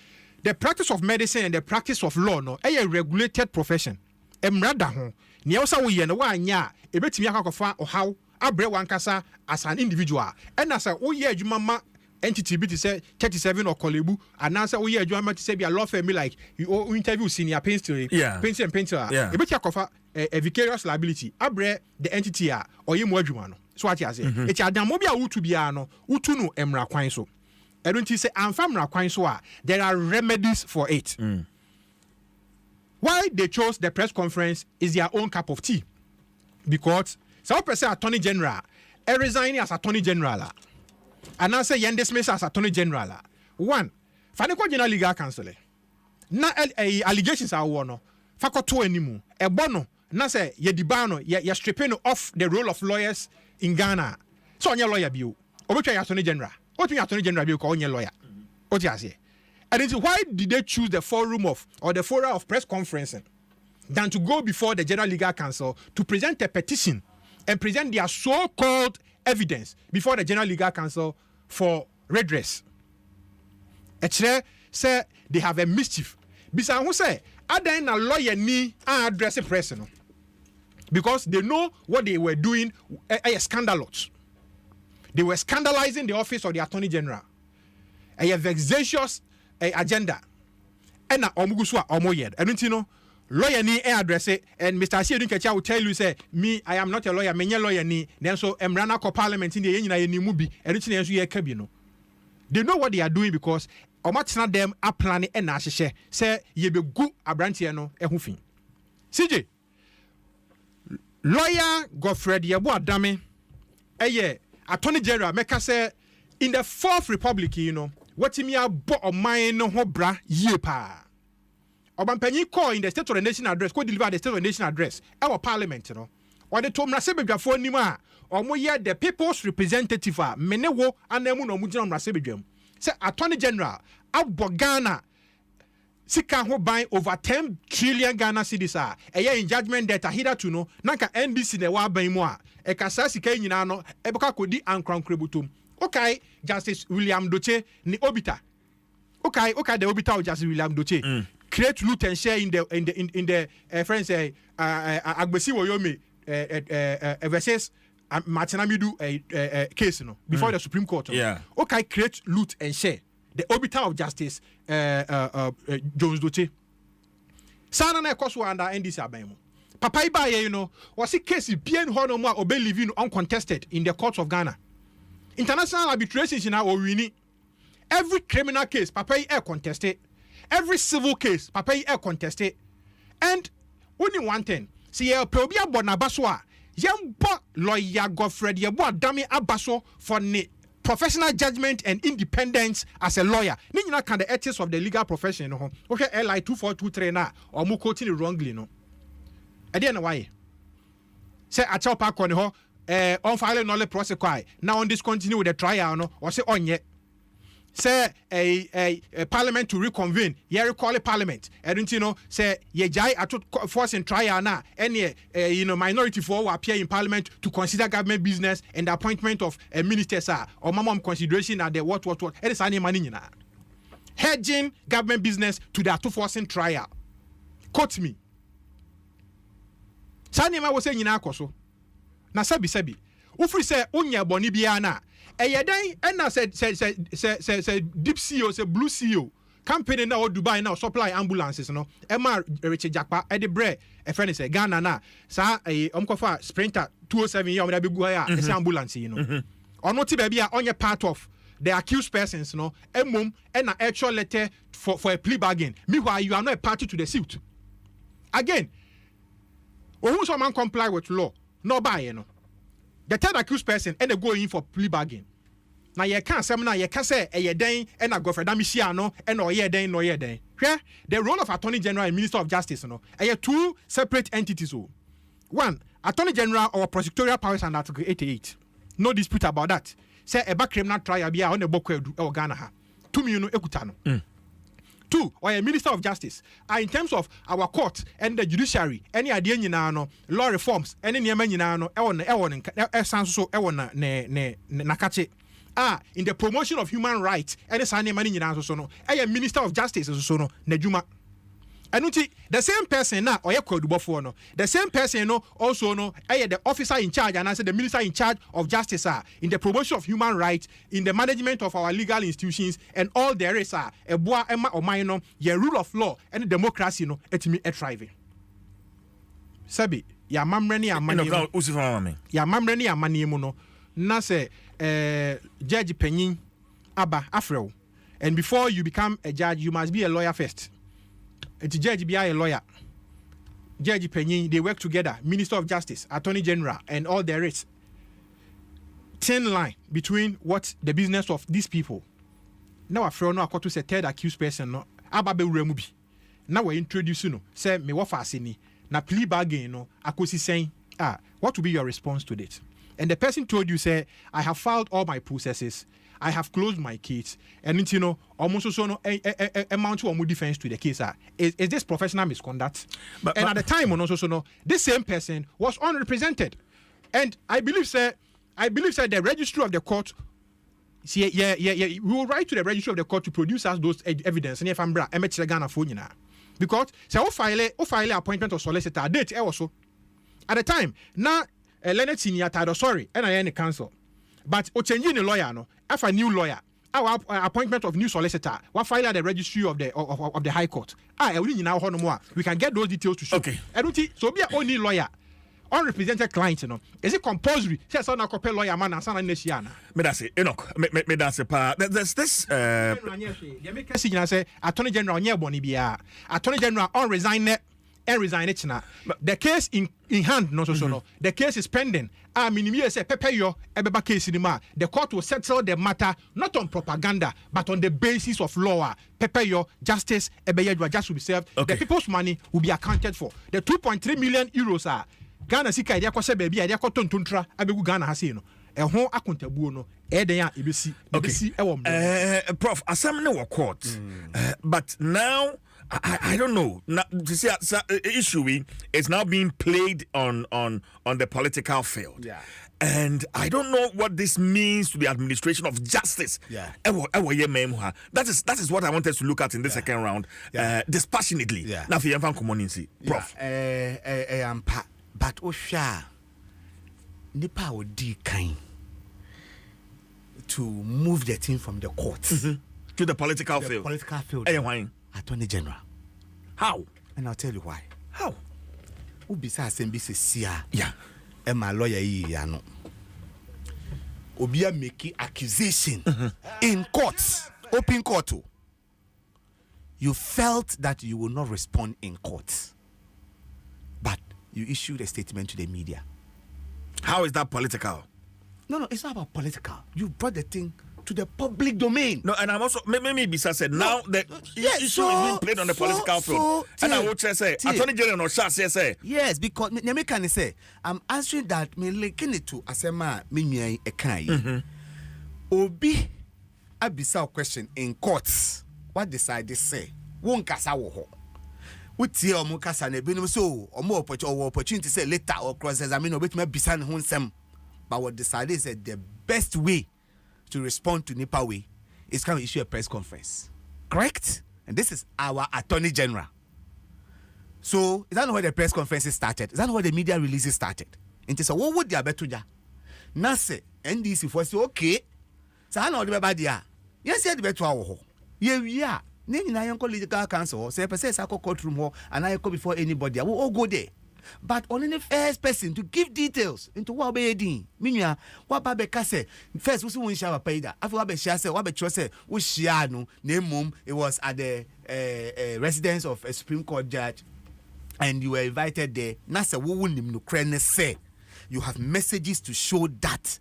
the practice of medicine and the practice of law no a regulated profession emrada ho ne wo sa wo ye no wa anya ebetimi akakofa ohaw abre wankasa as an individual and as a wo ye adwuma ma entity bi to say 37 or kolebu and answer wo ye adwuma ma to say be a law firm like you interview senior Mpensenpensenmu ebeti akofa a vicarious liability abre the entity a oye mo adwuma no so what you say e ti adamo bi a wutu bia no wutu no emra kwan so I don't say amfamra kwan so there are remedies for it. Why they chose the press conference is their own cup of tea. Because some person Attorney General resigning as Attorney General and I say yen dismiss as Attorney General. One, Faniko General Legal Counsel. Na allegations are one. Fakoto enimu. E bono na say ye dibano ye stripping off the role of lawyers in Ghana. So on your lawyer bill. Obetwa Attorney General. What do you Attorney General be call your lawyer? What you say? And it's why did they choose the forum of press conferencing than to go before the General Legal Counsel to present a petition and present their so-called evidence before the General Legal Counsel for redress? Actually, say they have a mischief. Bisa who say ada na lawyer ni address press no because they know what they were doing a scandalous. They were scandalizing the office of the Attorney General. A vexatious agenda. And na omuguswa omoyed. And you know, lawyer ni address it. And Mr. Ashie will tell you, say, me, I am not a lawyer, me lawyer ni. Then so Emrana ko parliament in the Yenina mubi. And you know, they know what they are doing because omatina them are planning and ashe say ye be good abrantiano ehufin. CJ lawyer Godfred Yabo Adame Attorney General make say in the Fourth Republic, you know, what me abo o man no ho bra ye pa. Obampanyi call in the State of the Nation address, go deliver the State of the Nation address. Our parliament, you know. Or the Tom Rasebedwafo nima or mo ye the people's representative menewo anemu no mujina Rasebedwam. Say Attorney General abo Ghana sika ho ban over 10 trillion Ghana cedis in judgment that hitherto no nanka NDC ne wa ban mu e kasa sika nyina no e beka kodi ankrankrebutum. Okay, Justice William Doche ni obita. Okay, the obita of Justice William Doche. Create loot and share in the friends Agbesi Woyomi versus Martinamidu case no before the Supreme Court. Yeah. Okay, create loot and share. The obita of Justice Jones Doche. Sana na ekoswa under NDC abemu. Papa Ibaye, you know, was a case bien honor obey living uncontested in the courts of Ghana. International arbitrations in our winning. Every criminal case, Papa air contested. Every civil case, Papa air contested. And only one thing, see a probia bonabaswa, young but lawyer Godfred Yabo Adame Abaso for ne professional judgment and independence as a lawyer. Ni nyina kan the ethics of the legal profession no ho. Okay, LI 2423 na or mu quoting it wrongly no. E dey na why? Say a chop akọ ne ho on file no le prosecute. Now on discontinue with the trial no or say onye. Say a parliament to reconvene. Ye recall a parliament. And you know, say ye jai at force in trial na any minority for appear in parliament to consider government business and the appointment of a minister or mamam consideration at the what. It is any money na. Hedging government business to the to forcing trial. Quote me. Sanima was saying akoso. Na sabi. Ufri say unya boni biya na. Eyedan and said deep CEO say blue CEO company now Dubai now supply ambulances no Emma Richard Jakpa e de bre e friend say Ghana na sa omkofa Sprinter 207 year we be go ya e say ambulance you know ono ti baby a onye part of the accused persons no emom and na actual letter for a plea bargain meanwhile you are not a party to the suit again who some man comply with law no buy you know. The third accused person and they go in for plea bargain. Now you can't say you can say a den and a go for damisiano and no ye den no ye den. Here the role of Attorney General and Minister of Justice no are two separate entities. One, Attorney General or prosecutorial powers under Article 88. No dispute about that. Say a back criminal trial be on the book or Ghana ha. 2 million ekutano. Two, or a Minister of Justice. In terms of our court and the judiciary, any idea no law reforms, any nyama no nakache. In the promotion of human rights, any sign money so no. A Minister of Justice so no nejuma. And the same person now or no. The same person no also no the officer in charge and I said the minister in charge of justice in the promotion of human rights, in the management of our legal institutions and all there is a boa emma or minor your rule of law and democracy no etimi thriving. Sabi ya mamreni amani ya mamreni amani mu no na say judge penyin aba afrel, and before you become a judge you must be a lawyer first. The judge be a lawyer. Judge Penny, they work together. Minister of Justice, Attorney General, and all there is. Thin line between what the business of these people. Now, I feel no to say third accused person. No, Ababe Remubi. Now we introduce no. Say me what fasini. Na plea bargain no. Akosi saying what will be your response to this? And the person told you say I have filed all my processes. I have closed my case, and you know, almost so no amount to defense to the case. Is this professional misconduct? But at the time, also so no, this same person was unrepresented, and I believe the registry of the court. We will write to the registry of the court to produce us those evidence. And if I'm bra, Ghana phone because say file appointment of solicitor date also at the time now Leonard Senior title sorry, and I any counsel. But o changing the lawyer no, if a new lawyer, our appointment of new solicitor, what file at the registry of the High Court. We can get those details to show. Okay. So be a only lawyer, unrepresented client, you know. Is it compulsory? Say so na copy lawyer man and sana nesiana. Me that's it. Enoch. Me that's it. There's this. Say Attorney General nye boni biya. Attorney General on resign it now. The case in hand, no so no. The case is pending. Minimum say pepeyo ebeba case in the court will settle the matter not on propaganda but on the basis of law. Pepeyo justice ebeyedwa just will be served. Okay. The people's money will be accounted for. The 2.3 million euros are Ghana sika idea kwase baby idea ko tontontra abegu Ghana ha sei no. Ehon akontabuo no eden ya ebesi Prof asam ne wo court. But now I don't know. Now, see, issue is now being played on the political field. Yeah. And I don't know what this means to the administration of justice. Yeah. That is what I wanted to look at in the second round. Dispassionately. Yeah. Now, Prof. But Osha Nipa would be kind to move the team from the courts to the political field. Political field. Attorney General. How? And I'll tell you why. How? Ubisa SMBC Sia. Yeah. And my lawyer Yano. Obia make accusation in courts, open court. You felt that you will not respond in court, but you issued a statement to the media. How is that political? No, it's not about political. You brought the thing to the public domain. No, and I'm also maybe Bisa said now the issue is being played on the political field. And I would say, Attorney General no shall say. Yes, because me can say I'm answering that me linking it to asema me ekai. Obi abisa question in courts. What decide they say? Won kasa wo ho. Uti omo kasa na ebinom so omo opportunity say later or cross examine obetuma bisa ne ho nsem. But what decided is that the best way to respond to Nipa way is kind of issue a press conference. Correct? And this is our Attorney General. So, is that not where the press conferences started? Is that not where the media releases started? And so, what would they have better? Nase, NDC for say, okay. So, I know the bad dia. Yes, the better. Yeah. Name na yanko legal counsel. Say, per se, I go courtroom hall and I go before anybody. I will all go there. But only the first person to give details into what be doing. Minya, what Babeka say. First, we see when share paid. After what be share say, what be say, we share no name mum. It was at the residence of a Supreme Court judge, and you were invited there. Nasa wo nim no krene say. You have messages to show that.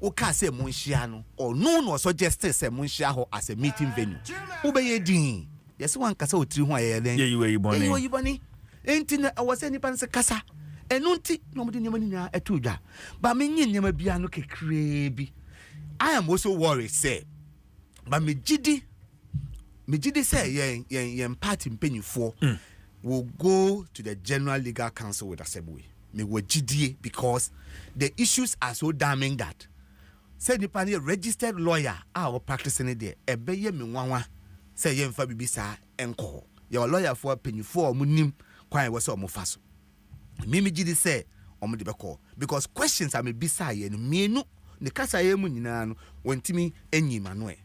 Oka say mun share no or no suggested say mun share ho as a meeting venue. Who be doing? Yes, one kasa otri ho aye then. Yeah, you bunny. Ain't I was any pan's casa, and nunti, nobody knew a tuja. But me never be a look a crabby. I am also worried, say. But me jiddy say, yen party penny for will go to the General Legal Council with Assembly. Me were jiddy because the issues are so damning that. Say Nipani a registered lawyer are practicing it there. A baye me wawa say yen fa bibisa enko. Your lawyer for penny for munim. Kwai was so mufaso. Mimi jidi say omo de beko because questions are me bisa ye no mienu ne kasa ye mu nyina no wontimi enyi manoe.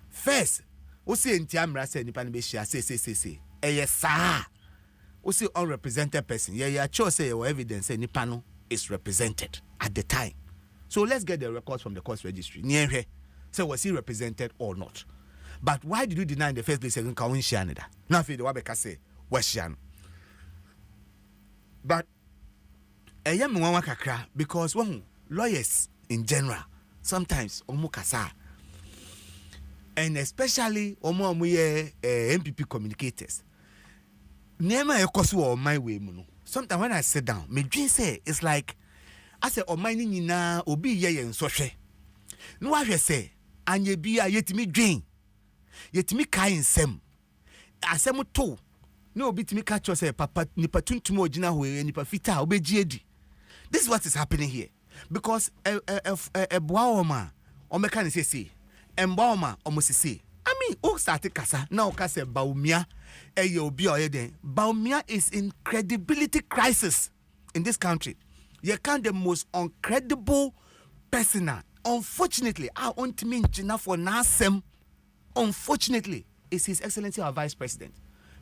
First, o say enti amra say nipa ne be hia say eye saa. O say unrepresented person ye cho say your evidence say nipa no is represented at the time. So let's get the records from the court registry. Nienhwe say was he represented or not. But why did you deny in the first place second kawun hia ne da? Na fe de wa be ka say wa hia no. But I am one kakra because one lawyers in general sometimes omukasa and especially MPP communicators. Never ekosu on my way muno. Sometimes when I sit down, me dream say it's like I say on my nina obi ye yen sohwe. No I say anye bia yetimi dream. Yetimi kai nsem. Asem to no bitimi catch us say papa nipa tuntum ogina ho nipa fita obegiedi. This is what is happening here because boaoma o meka ne say embaoma omosisi. I mean o start kasa na o kasa baumia eye obi oyeden. Baumia is in credibility crisis in this country. You can the most uncredible person. Unfortunately, I want me Gina for Nasem. Unfortunately, is His Excellency our Vice President.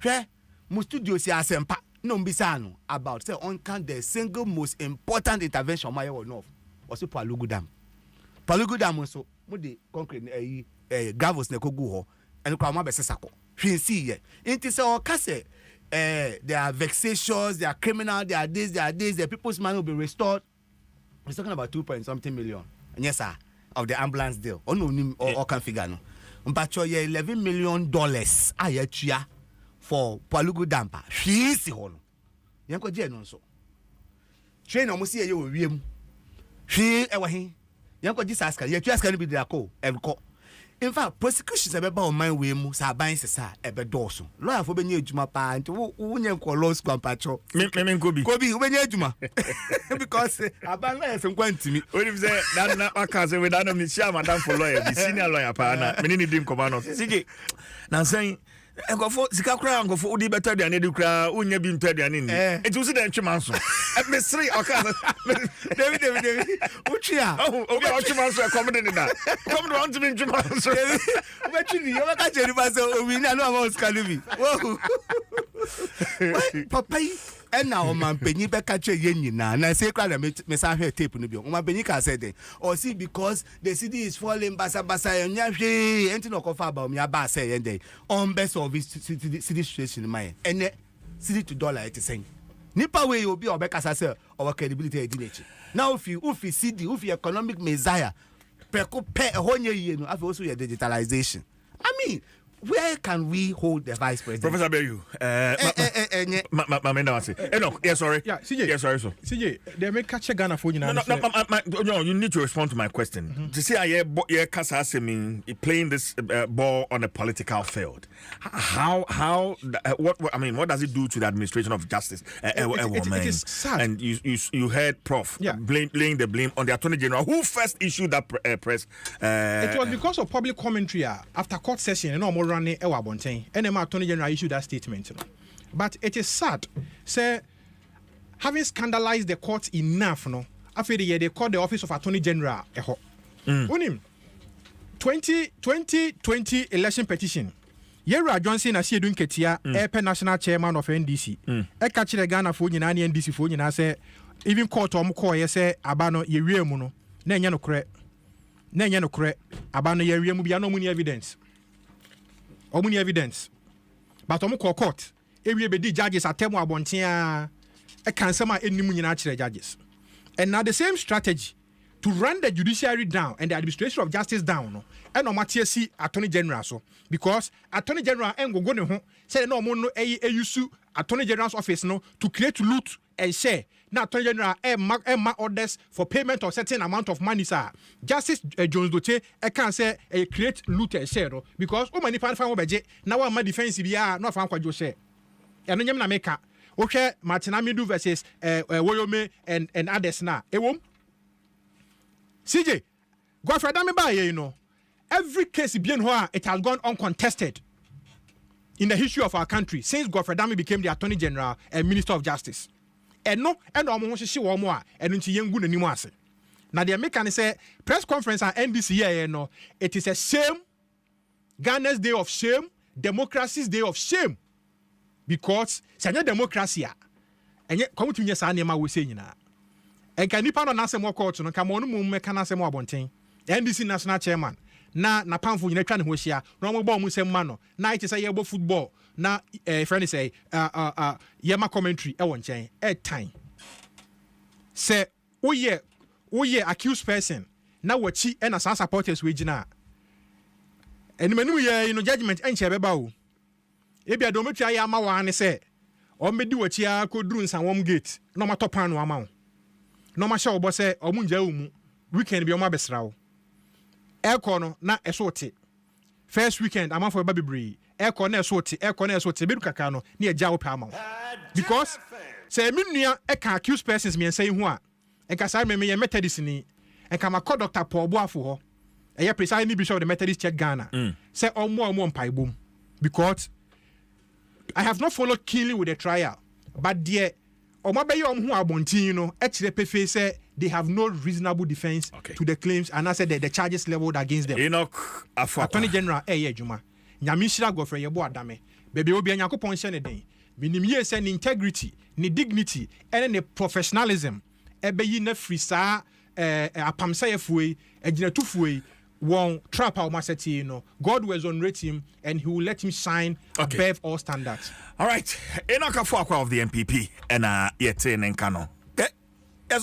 Where Mustudio si asempa no mbisano about say on can the single most important intervention my or north was Palugu Dam. Palugu Dam so mo de concrete gravels na kogu ho and kwa ma be sesako. Hwe see here. It say o ka say they are vexatious, they are criminal, they are this, the people's money will be restored. We're talking about 2.something million. And yes sir, of the ambulance deal. Or can figure no. But $11 million ayatua for Palugu Dampa. She is the whole. Yanko Jen so. Train almost here you will. She ever he. Yanko this asker. You just can be the co. In fact, prosecutions are about my way. Musa binds a bedoso. Lawyer for Benny Juma pa and who call law school patrol. Kobe, when you Juma. Because I ban some going to me. What if they that my cousin with Adam Michelle, Madame for lawyer, the senior lawyer, partner, many dim command of CJ. Now saying, and go for Zika go for Udi better than Edu Cra, Unya been better than in. It was the Chimanso. At Miss 3, David, Uchia. Oh, Chimanso accommodating that. Come on to me, Chimanso. Actually, you're not catching the we know about Scalubi. Papa, and now, man, Penny catch a yen now, and I say, crowd, Miss Ahmed tape in the bill. My Benica said, or see, because the city is falling, Bassa, and Yashi, and to knock off about me, Abassa, and they on best of his city situation in mind, and city to dollar at the same. nipa way obi obekasa say our credibility edinachi now if you see the if you economic messiah preko pe ehonye ye no afi also your digitalization. I mean, where can we hold the vice president? Professor Bayu, sorry. Yeah, CJ. Yeah, sorry, so. CJ, they may catch a Ghana for you now. No, you need to respond to my question. To see I Kasa playing this ball on a political field. What does it do to the administration of justice? It is sad. And you heard Prof. Laying the blame on the Attorney General who first issued that press. It was because of public commentary after court session and more running Ewa Bontain. And the Attorney General issued that statement. But it is sad, say, having scandalized the court enough, no. After the year they called the office of Attorney General. 2020 election petition. Yera Johnson as you doing Ketia, national chairman of NDC. Catch the Ghana for you NDC for you say even court or say abano ye real mono. Nanya no correct. Abano ye real no money evidence. Omuni evidence. But court. Every bedi judges at Temo Abontia. A cancer any natural judges. And now the same strategy to run the judiciary down and the administration of justice down. And no matter see Attorney General so because Attorney General and go home say no mono use Attorney General's office no to create loot and share. Now Attorney General mark orders for payment of certain amount of money sir. Justice Jones Doche can say create loot and share because many fan budget now my defense be no fan kwa share. And nyam na make okay Martina Midu versus Woyome and others na ewom CJ Godfrey Dame ba you know every case bien it has gone uncontested in the history of our country since Godfrey Dame became the Attorney General and Minister of Justice. And no omo hye wo mo a eno nti yengu nanim ase. Na the American say press conference and NDC here no it is a shame. Ghana's day of shame, democracy's day of shame. Because sanya democracy a enye come to nyesa na ma we say nyina. Enka nipa no na asem court no kama onu mu meka na asem abonten. NDC national chairman na pamfo nyina twa ne ho hia na mo bo mu sem ma no na it say yebo football na friend say yema commentary e won chen time say woye accused person na wachi e na some supporters we gina enimanu ye no judgment enche beba o ebi adometwa ya ma wa ne say o medi wachi a koduru nsanwom gate na ma topan no ama no ma sha obo say o mu nja umu weekend bi o ma besra wo eko no na esote first weekend ama for baby eko na esote bedu kaka no na eja wo pa ama because say me nua e can accuse persons me say hu a enka say me ye Methodist ni enka ma Dr. Paul Boafo ho eye presiding bishop of the Methodist Church Ghana say omo mpaibom because I have not followed keenly with the trial but there omo be ye omo hu abontin no e kire pefe say they have no reasonable defense to the claims and I said the charges leveled against them. Enoch Afua. Attorney General Juma. Nyamishira Godfrey Yebo Adame. Baby obi anyakopon hye ne den. Minim ye say integrity, ni dignity, and ni professionalism. Ebe yi na free sa apamsa yefue, eginatufue won trap our maseti no. God will exonerate him and he will let him shine above all standards. All right. Enoch Afua of the MPP and yete nenkano.